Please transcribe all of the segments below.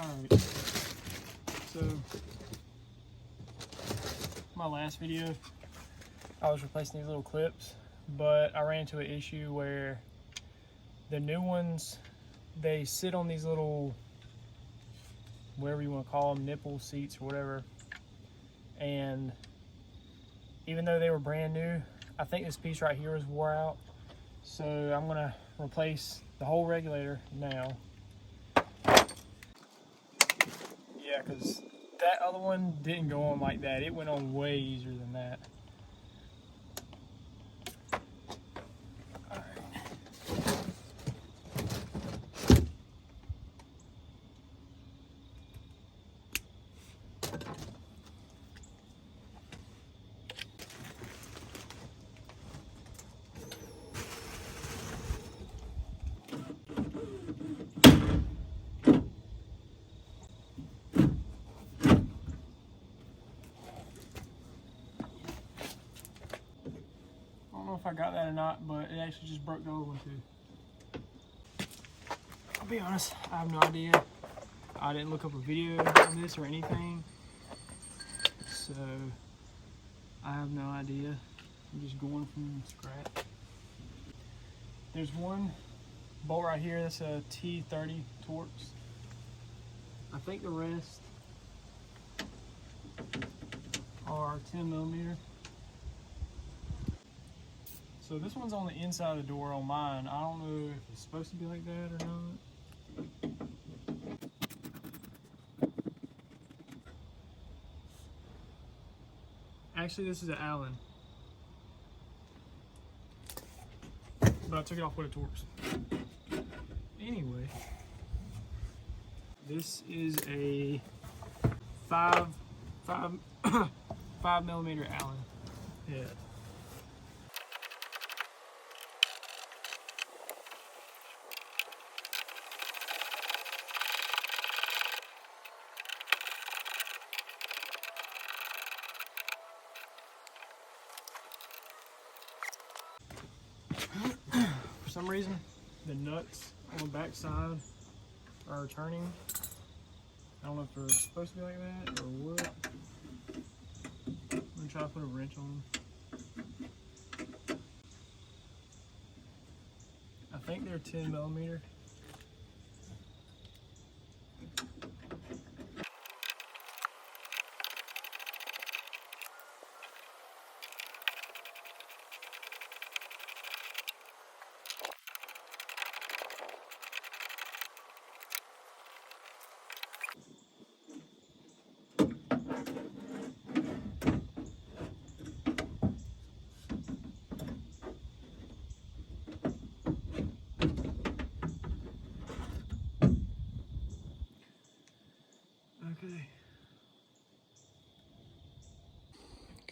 Alright, so my last video I was replacing these little clips, but I ran into an issue where the new ones, they sit on these little, whatever you want to call them, nipple seats or whatever, and even though they were brand new, I think this piece right here was wore out, so I'm going to replace the whole regulator now. Yeah, because that other one didn't go on like that. It went on way easier than that. Alright. I don't know if I got that or not, but it actually just broke the other one too. I'll be honest, I have no idea. I didn't look up a video on this or anything, so I have no idea. I'm just going from scratch. There's one bolt right here, that's a T30 Torx. I think the rest are 10mm. So this one's on the inside of the door on mine. I don't know if it's supposed to be like that or not. Actually, this is an Allen, but I took it off with a Torx. Anyway, this is a 5mm Allen head. For some reason, the nuts on the back side are turning. I don't know if they're supposed to be like that or what. I'm gonna try to put a wrench on them. I think they're 10mm.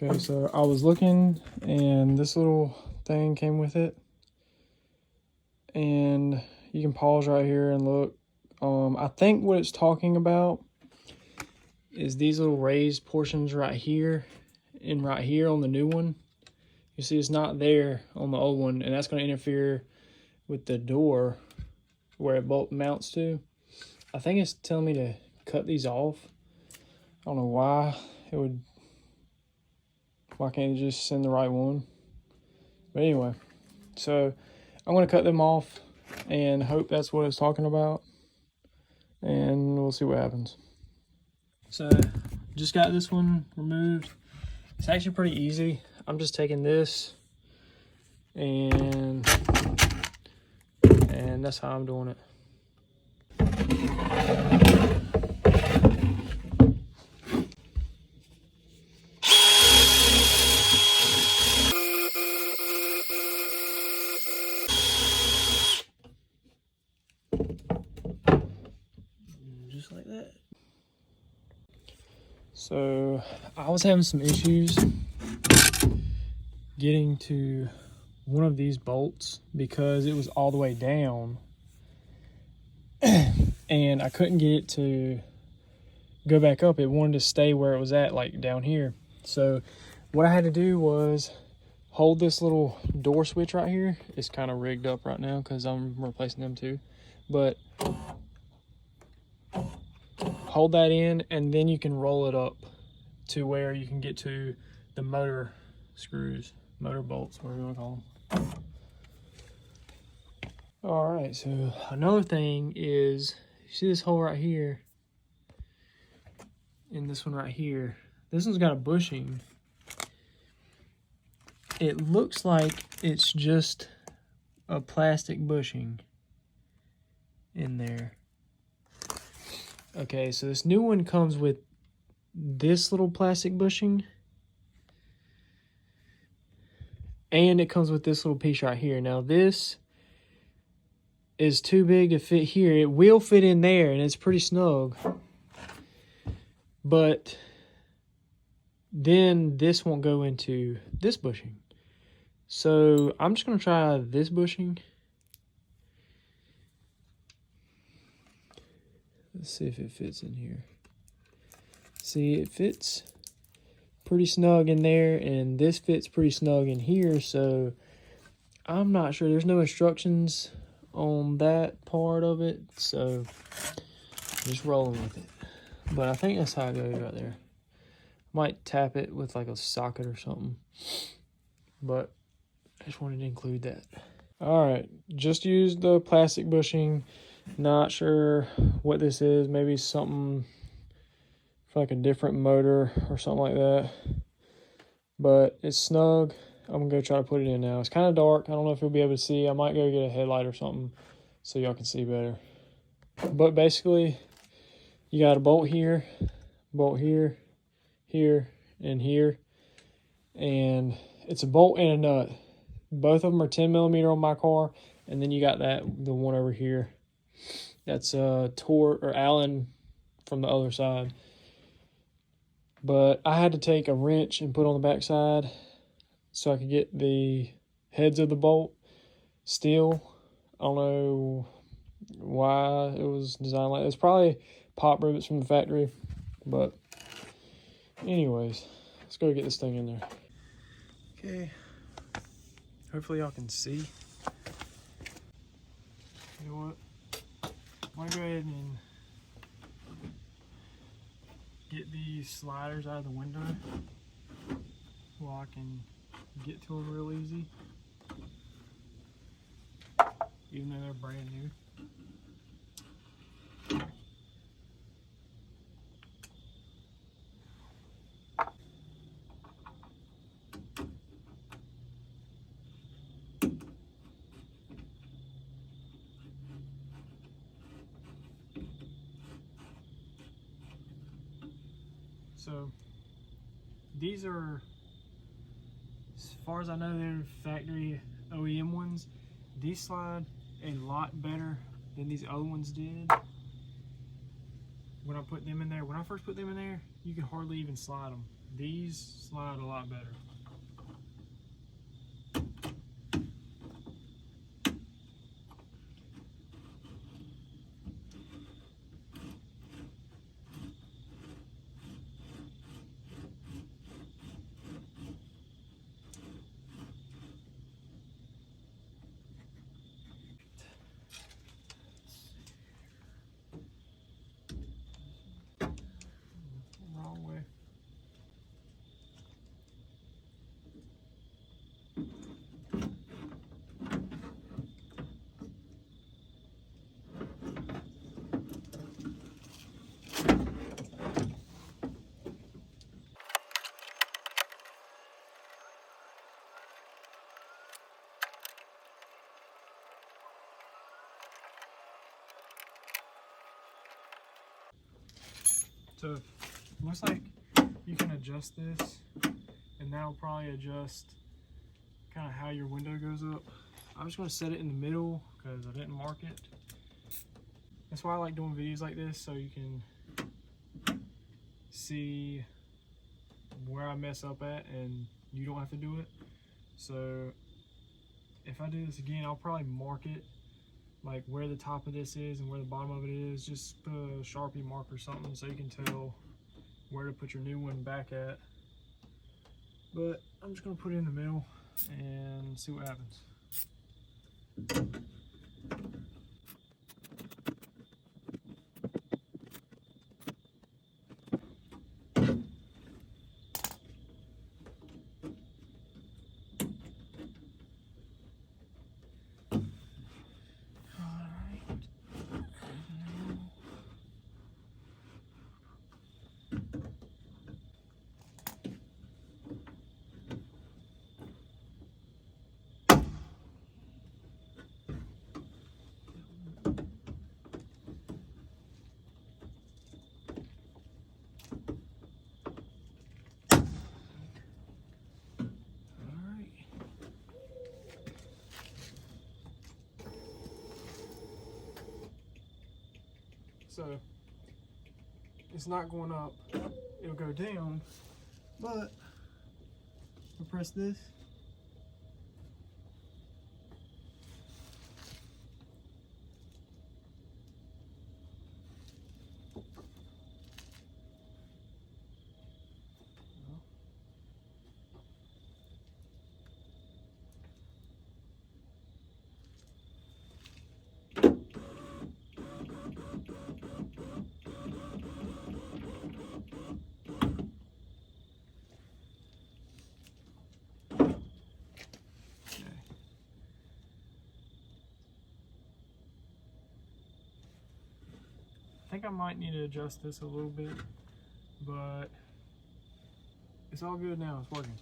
Okay, so I was looking and this little thing came with it. And you can pause right here and look. I think what it's talking about is these little raised portions right here and right here on the new one. You see it's not there on the old one, and that's going to interfere with the door where it bolt mounts to. I think it's telling me to cut these off. I don't know why it would. Why can't you just send the right one? But anyway, so I'm going to cut them off and hope that's what it's talking about, and we'll see what happens. So just got this one removed. It's actually pretty easy. I'm just taking this and that's how I'm doing it. Just like that. So I was having some issues getting to one of these bolts because it was all the way down and I couldn't get it to go back up. It wanted to stay where it was at, like down here. So what I had to do was hold this little door switch right here. It's kind of rigged up right now because I'm replacing them too, but hold that in, and then you can roll it up to where you can get to the motor screws, motor bolts, whatever you want to call them. All right, so another thing is, you see this hole right here, and this one right here. This one's got a bushing. It looks like it's just a plastic bushing in there. Okay, so this new one comes with this little plastic bushing, and it comes with this little piece right here. Now this is too big to fit here. It will fit in there, and it's pretty snug, but then this won't go into this bushing. So I'm just going to try this bushing. Let's see if it fits in here. See, it fits pretty snug in there, and this fits pretty snug in here, so I'm not sure. There's no instructions on that part of it, so I'm just rolling with it. But I think that's how it goes right there. Might tap it with like a socket or something, but I just wanted to include that. All right, just use the plastic bushing. Not sure what this is. Maybe something for like a different motor or something like that. But it's snug. I'm gonna go try to put it in now. It's kind of dark. I don't know if you'll be able to see. I might go get a headlight or something so y'all can see better. But basically, you got a bolt here, here, and here. And it's a bolt and a nut. Both of them are 10 millimeter on my car. And then you got the one over here. That's Torque or Allen from the other side. But I had to take a wrench and put on the back side so I could get the heads of the bolt steel. I don't know why it was designed like this. Probably pop rivets from the factory. But anyways, let's go get this thing in there. Okay. Hopefully y'all can see. You know what? I'm gonna go ahead and get these sliders out of the window so I can get to them real easy, even though they're brand new. So these are, as far as I know, they're factory OEM ones. These slide a lot better than these other ones did. When I put them in there, when I first put them in there, you could hardly even slide them. These slide a lot better. Wrong way. So looks like you can adjust this, and that'll probably adjust kind of how your window goes up. I'm just going to set it in the middle because I didn't mark it. That's why I like doing videos like this, so you can see where I mess up at and you don't have to do it. So if I do this again, I'll probably mark it, like where the top of this is and where the bottom of it is, just a Sharpie mark or something so you can tell where to put your new one back at. But I'm just going to put it in the middle and see what happens. So it's not going up, it'll go down, but I press this. I think I might need to adjust this a little bit, but it's all good now, it's working.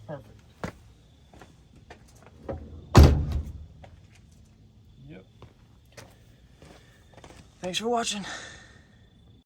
Perfect. Yep. Thanks for watching.